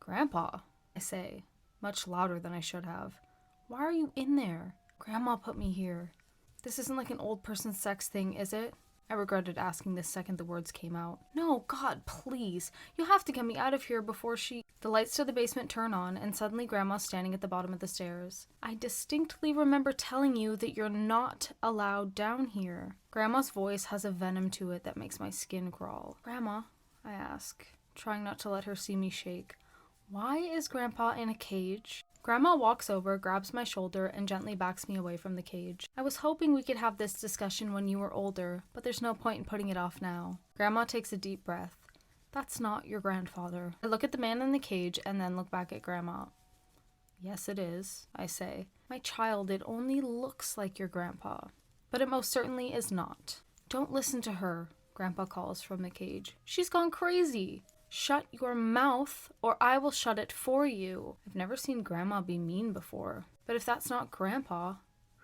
Grandpa, I say, much louder than I should have. Why are you in there? Grandma put me here. This isn't like an old person's sex thing, is it? I regretted asking the second the words came out. No, God, please. You have to get me out of here before she... The lights to the basement turn on, and suddenly Grandma's standing at the bottom of the stairs. I distinctly remember telling you that you're not allowed down here. Grandma's voice has a venom to it that makes my skin crawl. Grandma, I ask, trying not to let her see me shake. Why is Grandpa in a cage? Grandma walks over, grabs my shoulder, and gently backs me away from the cage. I was hoping we could have this discussion when you were older, but there's no point in putting it off now. Grandma takes a deep breath. That's not your grandfather. I look at the man in the cage and then look back at Grandma. Yes, it is, I say. My child, it only looks like your grandpa. But it most certainly is not. Don't listen to her, Grandpa calls from the cage. She's gone crazy. Shut your mouth, or I will shut it for you. I've never seen Grandma be mean before. But if that's not Grandpa,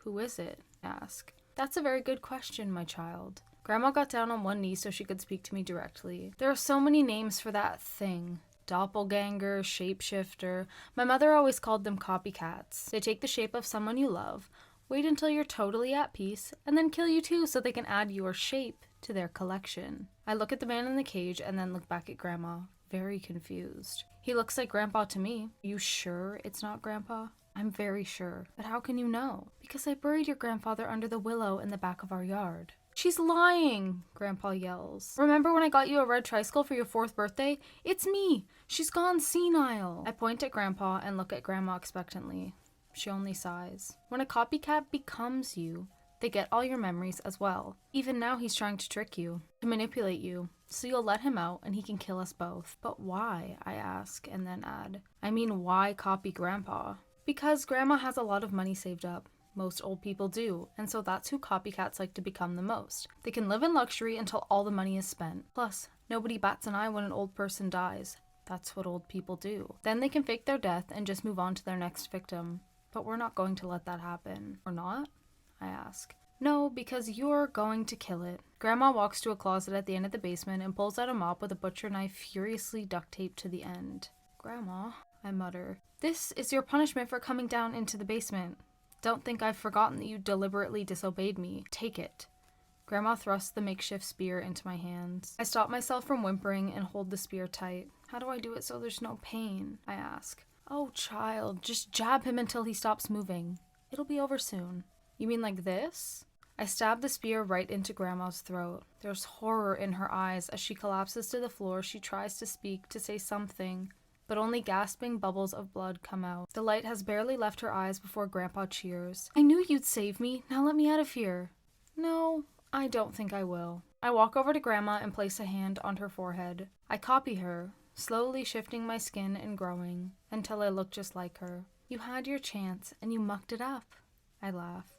who is it? I ask. That's a very good question, my child. Grandma got down on one knee so she could speak to me directly. There are so many names for that thing. Doppelganger, shapeshifter. My mother always called them copycats. They take the shape of someone you love, wait until you're totally at peace, and then kill you too so they can add your shape to their collection. I look at the man in the cage and then look back at Grandma, very confused. He looks like Grandpa to me. You sure it's not Grandpa? I'm very sure. But how can you know? Because I buried your grandfather under the willow in the back of our yard. She's lying, Grandpa yells. Remember when I got you a red tricycle for your 4th birthday? It's me. She's gone senile. I point at Grandpa and look at Grandma expectantly. She only sighs. When a copycat becomes you, they get all your memories as well. Even now he's trying to trick you, to manipulate you, so you'll let him out and he can kill us both. But why, I ask, and then add, I mean, why copy Grandpa? Because Grandma has a lot of money saved up. Most old people do, and so that's who copycats like to become the most. They can live in luxury until all the money is spent. Plus, nobody bats an eye when an old person dies. That's what old people do. Then they can fake their death and just move on to their next victim. But we're not going to let that happen. Or not? I ask. No, because you're going to kill it. Grandma walks to a closet at the end of the basement and pulls out a mop with a butcher knife furiously duct taped to the end. Grandma, I mutter. This is your punishment for coming down into the basement. Don't think I've forgotten that you deliberately disobeyed me. Take it. Grandma thrusts the makeshift spear into my hands. I stop myself from whimpering and hold the spear tight. How do I do it so there's no pain? I ask. Oh, child, just jab him until he stops moving. It'll be over soon. You mean like this? I stab the spear right into Grandma's throat. There's horror in her eyes as she collapses to the floor. She tries to speak, to say something, but only gasping bubbles of blood come out. The light has barely left her eyes before Grandpa cheers. I knew you'd save me. Now let me out of here. No, I don't think I will. I walk over to Grandma and place a hand on her forehead. I copy her, slowly shifting my skin and growing, until I look just like her. You had your chance, and you mucked it up. I laugh.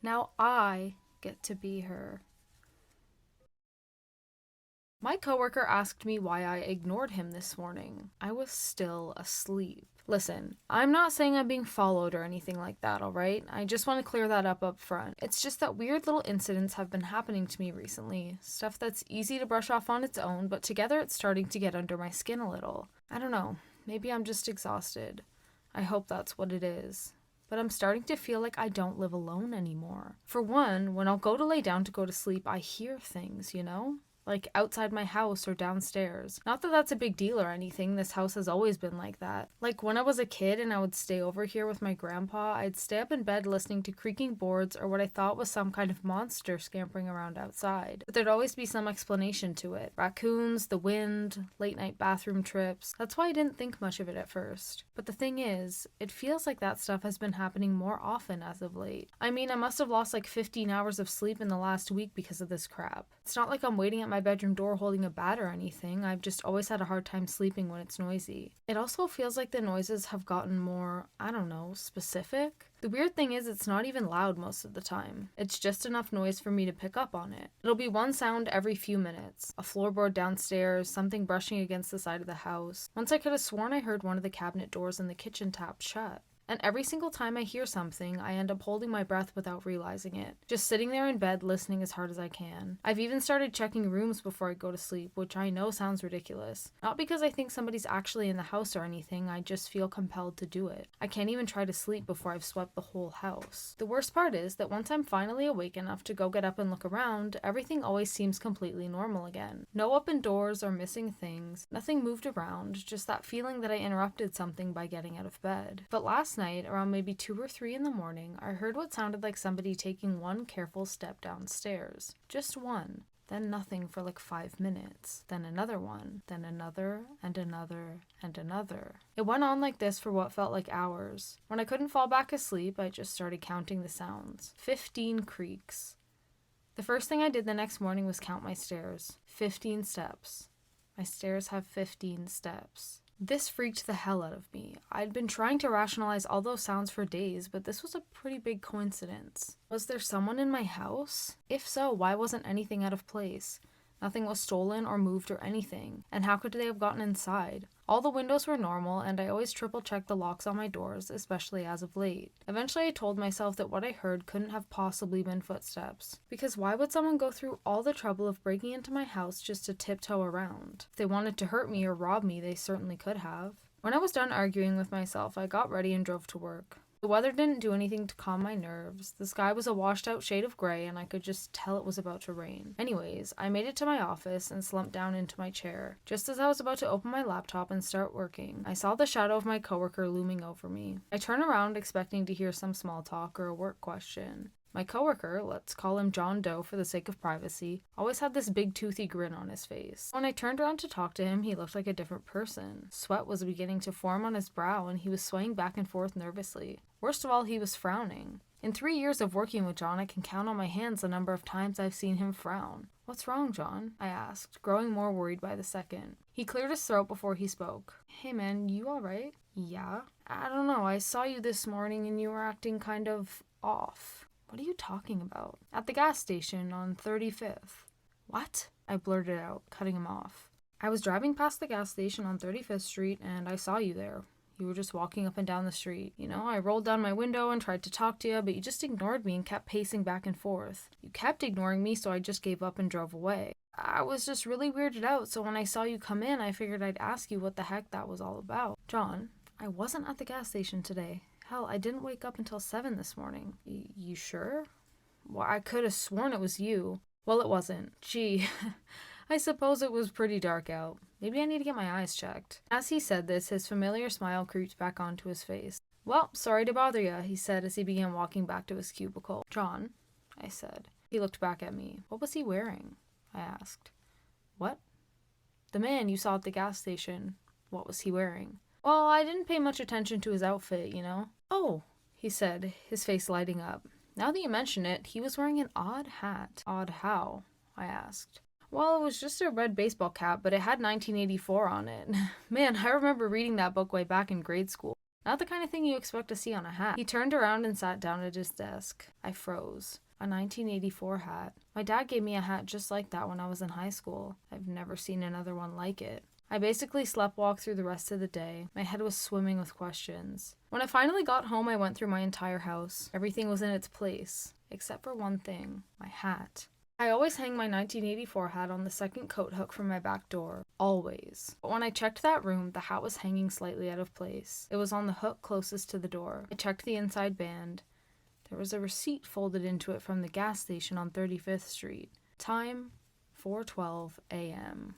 Now I get to be her. My coworker asked me why I ignored him this morning. I was still asleep. Listen, I'm not saying I'm being followed or anything like that, alright? I just want to clear that up front. It's just that weird little incidents have been happening to me recently. Stuff that's easy to brush off on its own, but together it's starting to get under my skin a little. I don't know. Maybe I'm just exhausted. I hope that's what it is. but I'm starting to feel like I don't live alone anymore. For one, when I'll go to lay down to go to sleep, I hear things, like outside my house or downstairs. Not that that's a big deal or anything, this house has always been like that. Like when I was a kid and I would stay over here with my grandpa, I'd stay up in bed listening to creaking boards or what I thought was some kind of monster scampering around outside. But there'd always be some explanation to it. Raccoons, the wind, late night bathroom trips. That's why I didn't think much of it at first. But the thing is, it feels like that stuff has been happening more often as of late. I mean, I must have lost like 15 hours of sleep in the last week because of this crap. It's not like I'm waiting at my bedroom door holding a bat or anything. I've just always had a hard time sleeping when it's noisy. It also feels like the noises have gotten more, I don't know, specific. The weird thing is it's not even loud most of the time. It's just enough noise for me to pick up on it. It'll be one sound every few minutes. A floorboard downstairs, something brushing against the side of the house. Once I could have sworn I heard one of the cabinet doors in the kitchen tapped shut. And every single time I hear something, I end up holding my breath without realizing it. Just sitting there in bed listening as hard as I can. I've even started checking rooms before I go to sleep, which I know sounds ridiculous. Not because I think somebody's actually in the house or anything, I just feel compelled to do it. I can't even try to sleep before I've swept the whole house. The worst part is that once I'm finally awake enough to go get up and look around, everything always seems completely normal again. No open doors or missing things, nothing moved around, just that feeling that I interrupted something by getting out of bed. But last night, around maybe 2 or 3 in the morning, I heard what sounded like somebody taking one careful step downstairs. Just one. Then nothing for like 5 minutes. Then another one. Then another, and another, and another. It went on like this for what felt like hours. When I couldn't fall back asleep, I just started counting the sounds. 15 creaks. The first thing I did the next morning was count my stairs. 15 steps. My stairs have 15 steps. This freaked the hell out of me. I'd been trying to rationalize all those sounds for days, but this was a pretty big coincidence. Was there someone in my house? If so, why wasn't anything out of place? Nothing was stolen or moved or anything. And how could they have gotten inside? All the windows were normal, and I always triple-checked the locks on my doors, especially as of late. Eventually I told myself that what I heard couldn't have possibly been footsteps. Because why would someone go through all the trouble of breaking into my house just to tiptoe around? If they wanted to hurt me or rob me, they certainly could have. When I was done arguing with myself, I got ready and drove to work. The weather didn't do anything to calm my nerves. The sky was a washed out shade of gray and I could just tell it was about to rain. Anyways, I made it to my office and slumped down into my chair. Just as I was about to open my laptop and start working, I saw the shadow of my coworker looming over me. I turned around expecting to hear some small talk or a work question. My coworker, let's call him John Doe for the sake of privacy, always had this big toothy grin on his face. When I turned around to talk to him, he looked like a different person. Sweat was beginning to form on his brow and he was swaying back and forth nervously. Worst of all, he was frowning. In 3 years of working with John, I can count on my hands the number of times I've seen him frown. "What's wrong, John?" I asked, growing more worried by the second. He cleared his throat before he spoke. "Hey man, you alright?" "Yeah." "I don't know, I saw you this morning and you were acting kind of off." "What are you talking about?" "At the gas station on 35th. "What?" I blurted out, cutting him off. "I was driving past the gas station on 35th Street and I saw you there. You were just walking up and down the street. I rolled down my window and tried to talk to you, but you just ignored me and kept pacing back and forth. You kept ignoring me, so I just gave up and drove away. I was just really weirded out, so when I saw you come in, I figured I'd ask you what the heck that was all about." "John, I wasn't at the gas station today. Hell, I didn't wake up until 7 this morning." You sure?" "Well, I could have sworn it was you." "Well, it wasn't. Gee, I suppose it was pretty dark out. Maybe I need to get my eyes checked." As he said this, his familiar smile creeped back onto his face. "Well, sorry to bother ya," he said as he began walking back to his cubicle. "John," I said. He looked back at me. "What was he wearing?" I asked. "What?" "The man you saw at the gas station. What was he wearing?" "Well, I didn't pay much attention to his outfit, "Oh," he said, his face lighting up. "Now that you mention it, he was wearing an odd hat." "Odd how?" I asked. "Well, it was just a red baseball cap, but it had 1984 on it. Man, I remember reading that book way back in grade school. Not the kind of thing you expect to see on a hat." He turned around and sat down at his desk. I froze. A 1984 hat. My dad gave me a hat just like that when I was in high school. I've never seen another one like it. I basically sleptwalked through the rest of the day. My head was swimming with questions. When I finally got home, I went through my entire house. Everything was in its place, except for one thing, my hat. I always hang my 1984 hat on the second coat hook from my back door. Always. But when I checked that room, the hat was hanging slightly out of place. It was on the hook closest to the door. I checked the inside band. There was a receipt folded into it from the gas station on 35th Street. Time, 4:12 a.m.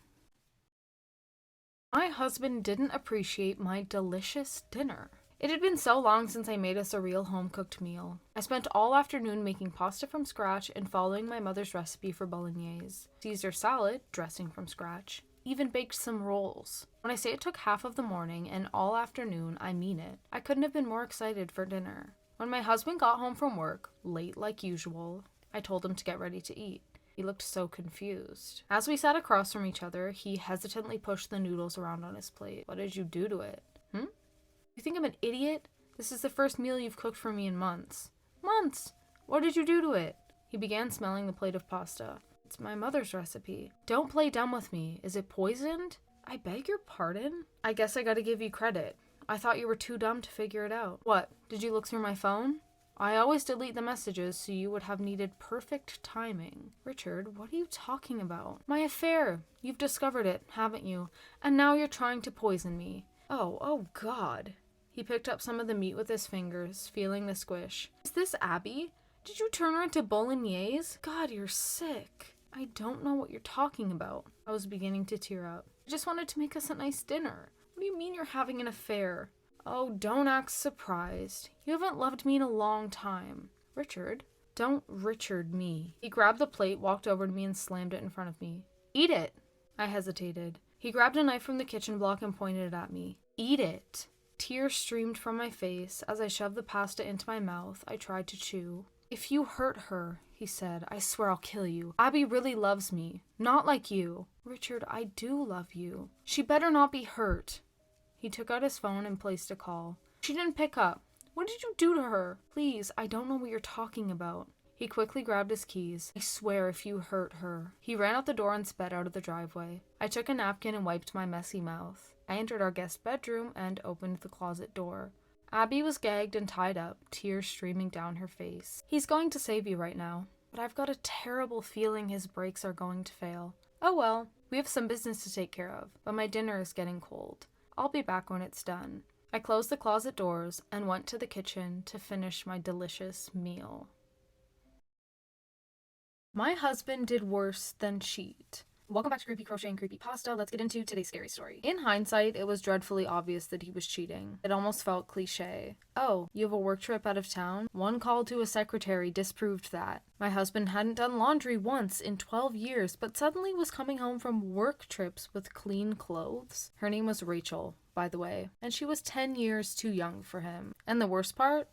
My husband didn't appreciate my delicious dinner. It had been so long since I made us a real home-cooked meal. I spent all afternoon making pasta from scratch and following my mother's recipe for bolognese. Caesar salad, dressing from scratch. Even baked some rolls. When I say it took half of the morning and all afternoon, I mean it. I couldn't have been more excited for dinner. When my husband got home from work, late like usual, I told him to get ready to eat. He looked so confused. As we sat across from each other, he hesitantly pushed the noodles around on his plate. What did you do to it? You think I'm an idiot? This is the first meal you've cooked for me in months. Months! What did you do to it? He began smelling the plate of pasta. It's my mother's recipe. Don't play dumb with me. Is it poisoned? I beg your pardon? I guess I gotta give you credit. I thought you were too dumb to figure it out. What, did you look through my phone? I always delete the messages so you would have needed perfect timing. Richard, what are you talking about? My affair. You've discovered it, haven't you? And now you're trying to poison me. Oh God. He picked up some of the meat with his fingers, feeling the squish. Is this Abby? Did you turn her into bolognese? God, you're sick. I don't know what you're talking about. I was beginning to tear up. I just wanted to make us a nice dinner. What do you mean you're having an affair? Oh, don't act surprised. You haven't loved me in a long time. Richard, don't Richard me. He grabbed the plate, walked over to me, and slammed it in front of me. Eat it. I hesitated. He grabbed a knife from the kitchen block and pointed it at me. Eat it. Tears streamed from my face. As I shoved the pasta into my mouth, I tried to chew. If you hurt her, he said, I swear I'll kill you. Abby really loves me. Not like you. Richard, I do love you. She better not be hurt. He took out his phone and placed a call. She didn't pick up. What did you do to her? Please, I don't know what you're talking about. He quickly grabbed his keys. I swear if you hurt her. He ran out the door and sped out of the driveway. I took a napkin and wiped my messy mouth. I entered our guest bedroom and opened the closet door. Abby was gagged and tied up, tears streaming down her face. He's going to save you right now, but I've got a terrible feeling his brakes are going to fail. Oh well, we have some business to take care of, but my dinner is getting cold. I'll be back when it's done. I closed the closet doors and went to the kitchen to finish my delicious meal. My husband did worse than cheat. Welcome back to Creepy Crochet and Creepypasta. Let's get into today's scary story. In hindsight, it was dreadfully obvious that he was cheating. It almost felt cliche. Oh, you have a work trip out of town? One call to a secretary disproved that. My husband hadn't done laundry once in 12 years, but suddenly was coming home from work trips with clean clothes. Her name was Rachel, by the way, and she was 10 years too young for him. And the worst part?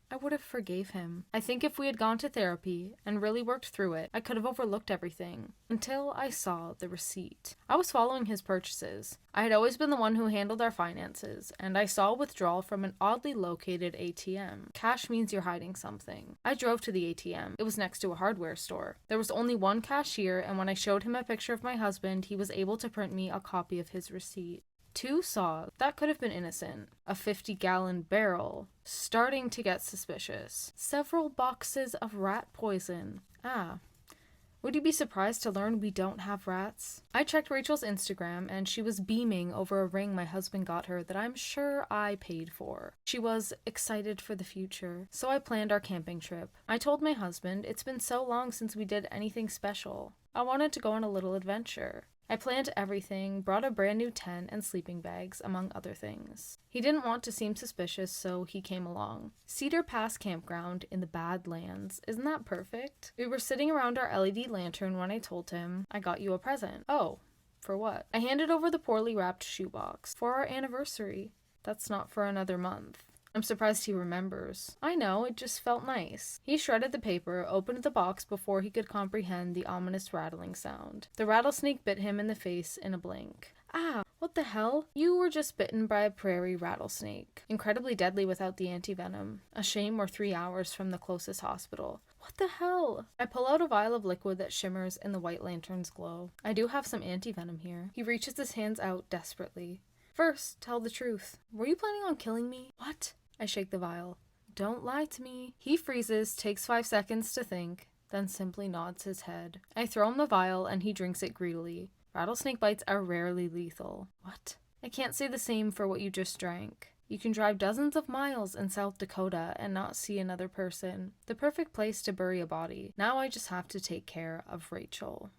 I would have forgave him. I think if we had gone to therapy and really worked through it, I could have overlooked everything. Until I saw the receipt. I was following his purchases. I had always been the one who handled our finances, and I saw a withdrawal from an oddly located ATM. Cash means you're hiding something. I drove to the ATM. It was next to a hardware store. There was only one cashier, and when I showed him a picture of my husband, he was able to print me a copy of his receipt. 2 saws. That could have been innocent. A 50-gallon barrel. Starting to get suspicious. Several boxes of rat poison. Would you be surprised to learn we don't have rats? I checked Rachel's Instagram and she was beaming over a ring my husband got her that I'm sure I paid for. She was excited for the future, so I planned our camping trip. I told my husband it's been so long since we did anything special. I wanted to go on a little adventure. I planned everything, brought a brand new tent and sleeping bags, among other things. He didn't want to seem suspicious, so he came along. Cedar Pass Campground in the Badlands. Isn't that perfect? We were sitting around our LED lantern when I told him, I got you a present. Oh, for what? I handed over the poorly wrapped shoebox. For our anniversary. That's not for another month. I'm surprised he remembers. I know, it just felt nice. He shredded the paper, opened the box before he could comprehend the ominous rattling sound. The rattlesnake bit him in the face in a blink. Ah, what the hell? You were just bitten by a prairie rattlesnake. Incredibly deadly without the antivenom. A shame we're 3 hours from the closest hospital. What the hell? I pull out a vial of liquid that shimmers in the white lantern's glow. I do have some antivenom here. He reaches his hands out desperately. First, tell the truth. Were you planning on killing me? What? I shake the vial. Don't lie to me. He freezes, takes 5 seconds to think, then simply nods his head. I throw him the vial and he drinks it greedily. Rattlesnake bites are rarely lethal. What? I can't say the same for what you just drank. You can drive dozens of miles in South Dakota and not see another person. The perfect place to bury a body. Now I just have to take care of Rachel.